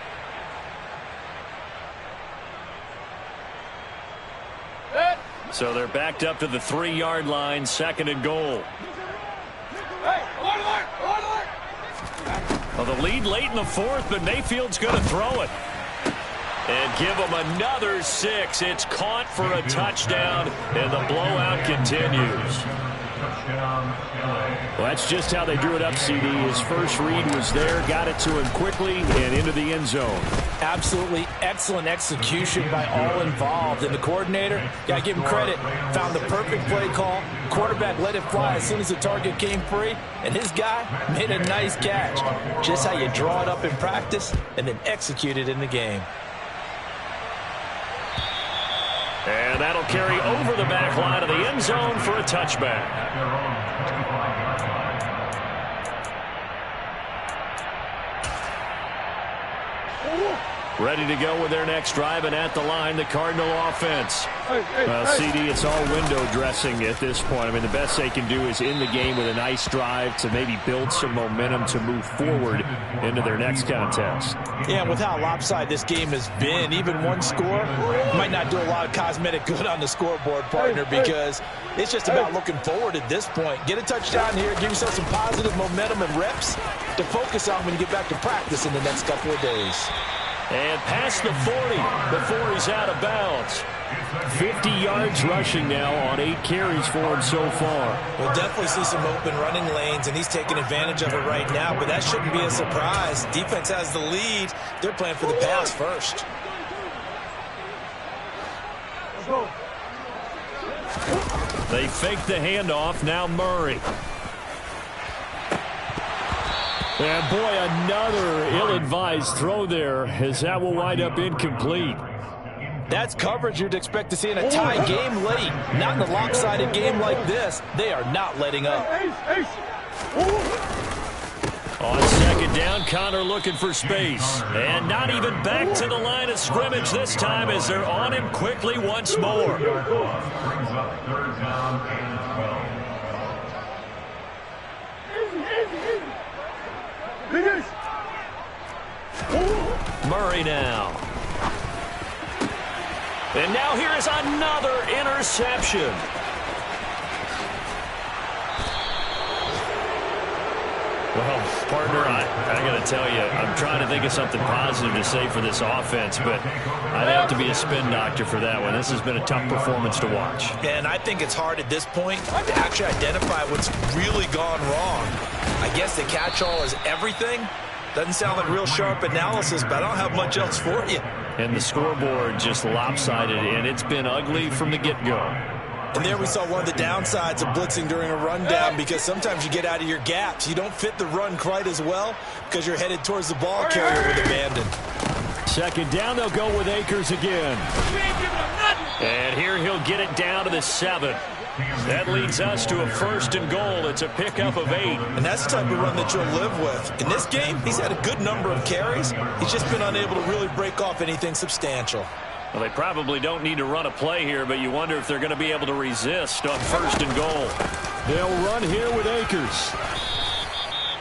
So they're backed up to the 3-yard line, 2nd and goal. Well, the lead late in the fourth, but Mayfield's going to throw it. And give them another 6. It's caught for a touchdown, and the blowout continues. Well, that's just how they drew it up, CD. His first read was there, got it to him quickly, and into the end zone. Absolutely excellent execution by all involved. And the coordinator, got to give him credit, found the perfect play call. Quarterback let it fly as soon as the target came free, and his guy made a nice catch. Just how you draw it up in practice and then execute it in the game. And that'll carry over the back line of the end zone for a touchback. Ready to go with their next drive, and at the line, the Cardinal offense. Well, CD, it's all window dressing at this point. I mean, the best they can do is in the game with a nice drive to maybe build some momentum to move forward into their next contest. Yeah, with how lopsided this game has been, even one score might not do a lot of cosmetic good on the scoreboard, partner, because it's just about looking forward at this point. Get a touchdown here, give yourself some positive momentum and reps to focus on when you get back to practice in the next couple of days. And past the 40 before he's out of bounds. 50 yards rushing now on 8 carries for him so far. We'll definitely see some open running lanes, and he's taking advantage of it right now, but that shouldn't be a surprise. Defense has the lead. They're playing for the pass first. They fake the handoff. Now Murray. And boy, another ill-advised throw there, as that will wind up incomplete. That's coverage you'd expect to see in a tie game late. Not in a lopsided game like this. They are not letting up. On second down, Connor looking for space. And not even back to the line of scrimmage this time as they're on him quickly once more. Brings up 3rd down and 12. Murray now. And now here is another interception. Well, partner, I got to tell you, I'm trying to think of something positive to say for this offense, but I'd have to be a spin doctor for that one. This has been a tough performance to watch. And I think it's hard at this point to actually identify what's really gone wrong. I guess the catch-all is everything. Doesn't sound like real sharp analysis, but I don't have much else for you. And the scoreboard just lopsided, and it's been ugly from the get-go. And there we saw one of the downsides of blitzing during a rundown, because sometimes you get out of your gaps. You don't fit the run quite as well because you're headed towards the ball carrier with abandon. Second down, they'll go with Akers again. And here he'll get it down to the 7. That leads us to a 1st and goal. It's a pickup of 8. And that's the type of run that you'll live with. In this game, he's had a good number of carries. He's just been unable to really break off anything substantial. Well, they probably don't need to run a play here, but you wonder if they're going to be able to resist on 1st and goal. They'll run here with Akers.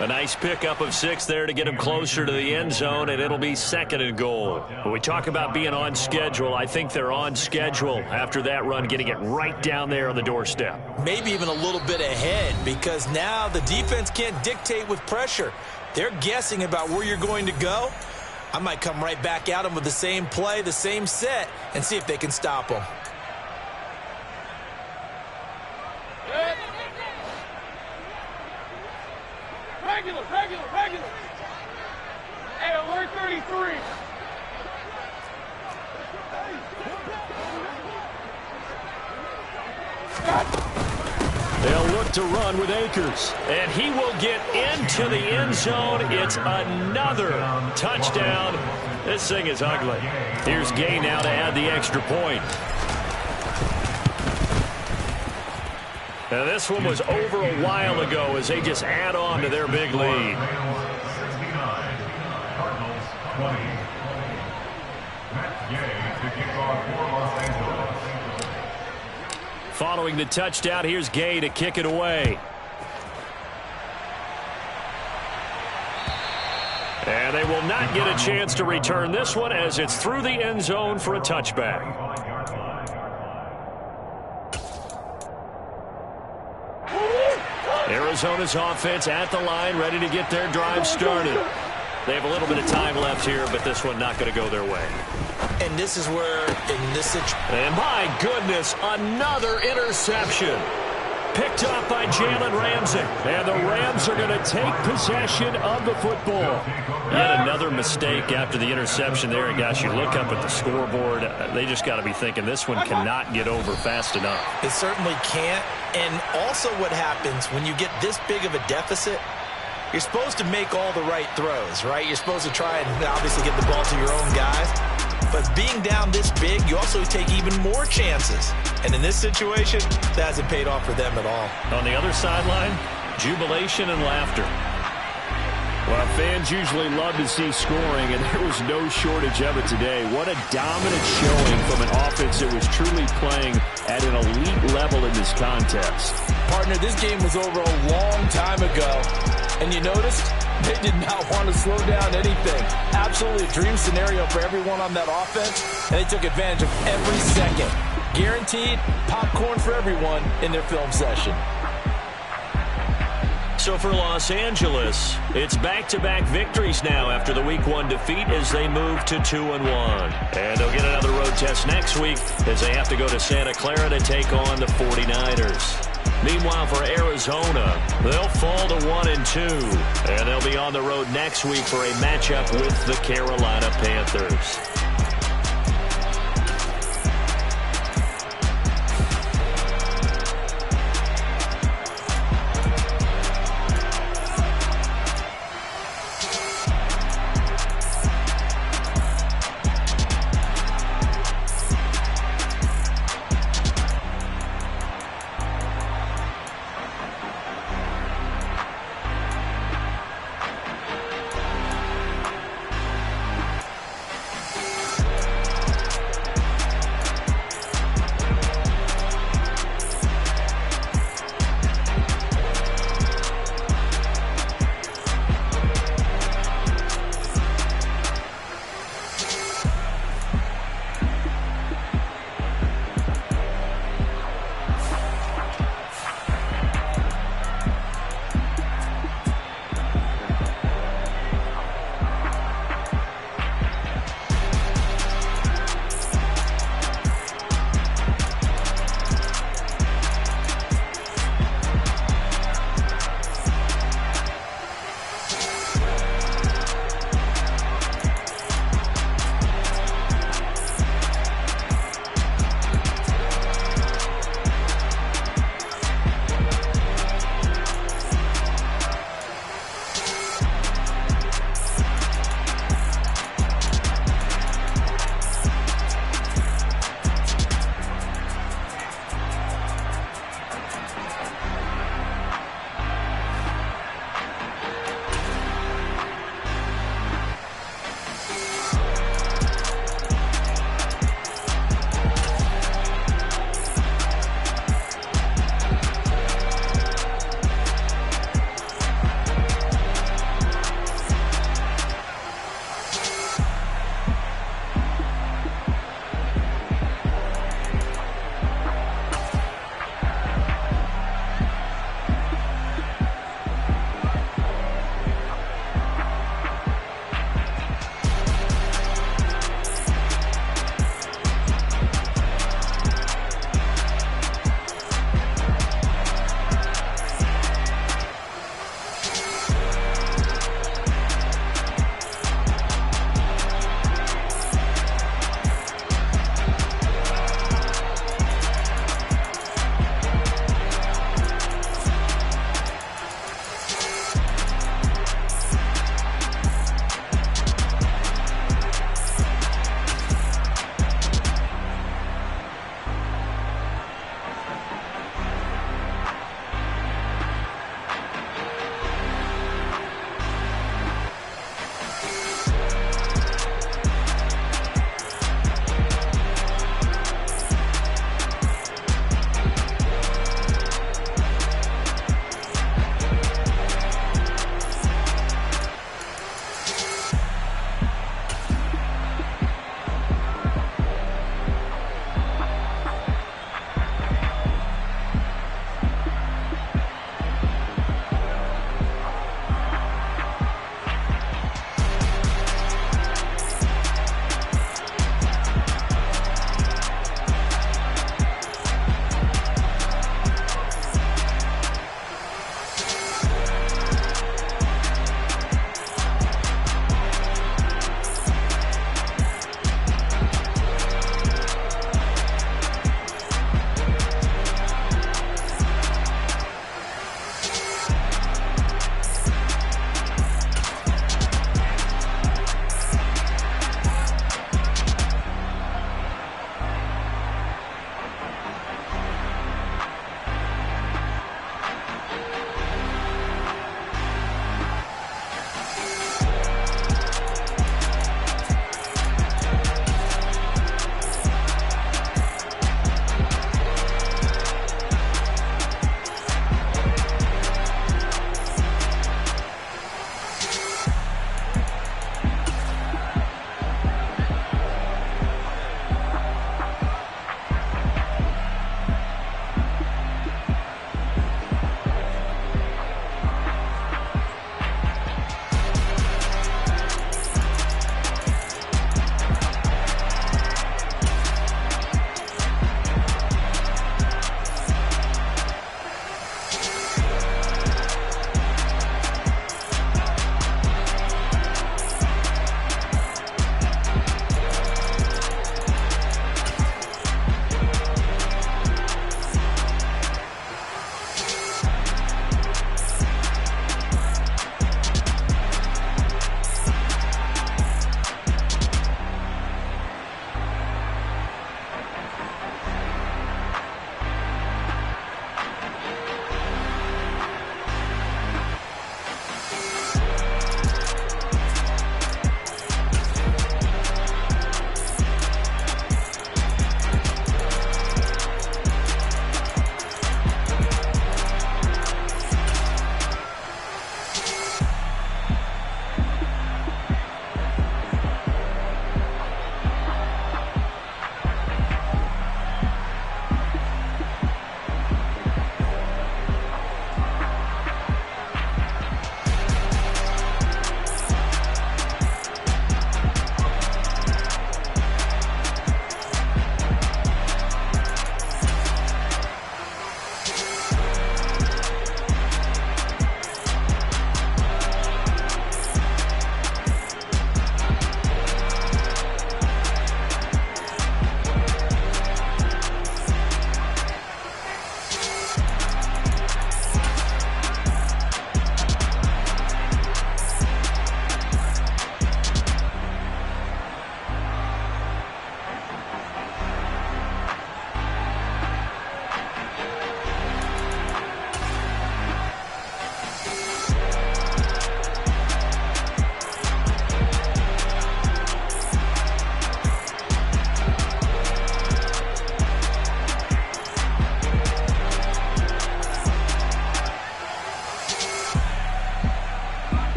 A nice pickup of 6 there to get him closer to the end zone, and it'll be 2nd and goal. When we talk about being on schedule, I think they're on schedule after that run, getting it right down there on the doorstep. Maybe even a little bit ahead, because now the defense can't dictate with pressure. They're guessing about where you're going to go. I might come right back at them with the same play, the same set, and see if they can stop them. Regular. Hey, alert 33. They'll look to run with Akers. And he will get into the end zone. It's another touchdown. This thing is ugly. Here's Gay now to add the extra point. Now this one was over a while ago as they just add on to their big lead. 69, Cardinals 20. Matt Gay to kick off for Los Angeles. Following the touchdown, here's Gay to kick it away. And they will not get a chance to return this one as it's through the end zone for a touchback. Arizona's offense at the line, ready to get their drive started. They have a little bit of time left here, but this one not going to go their way. And this is where, in this situation... And my goodness, another interception. Picked up by Jalen Ramsey. And the Rams are going to take possession of the football. Yet another mistake after the interception there. And gosh, you look up at the scoreboard, they just got to be thinking this one cannot get over fast enough. It certainly can't. And also what happens when you get this big of a deficit, you're supposed to make all the right throws, right? You're supposed to try and obviously get the ball to your own guys. But being down this big, you also take even more chances. And in this situation, that hasn't paid off for them at all. On the other sideline, jubilation and laughter. Well, fans usually love to see scoring, and there was no shortage of it today. What a dominant showing from an offense that was truly playing at an elite level in this contest. Partner, this game was over a long time ago, and you noticed they did not want to slow down anything. Absolutely a dream scenario for everyone on that offense, and they took advantage of every second. Guaranteed popcorn for everyone in their film session. So for Los Angeles, it's back-to-back victories now after the Week 1 defeat as they move to 2-1. And they'll get another road test next week as they have to go to Santa Clara to take on the 49ers. Meanwhile, for Arizona, they'll fall to 1-2. And they'll be on the road next week for a matchup with the Carolina Panthers.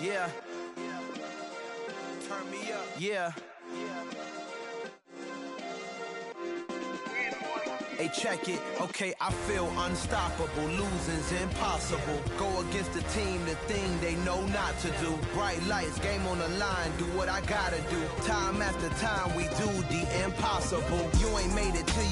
Yeah. Turn me up. Yeah. Hey, check it. Okay, I feel unstoppable. Losing's impossible. Go against the team, the thing they know not to do. Bright lights, game on the line, do what I gotta do. Time after time, we do the impossible. You ain't made it till you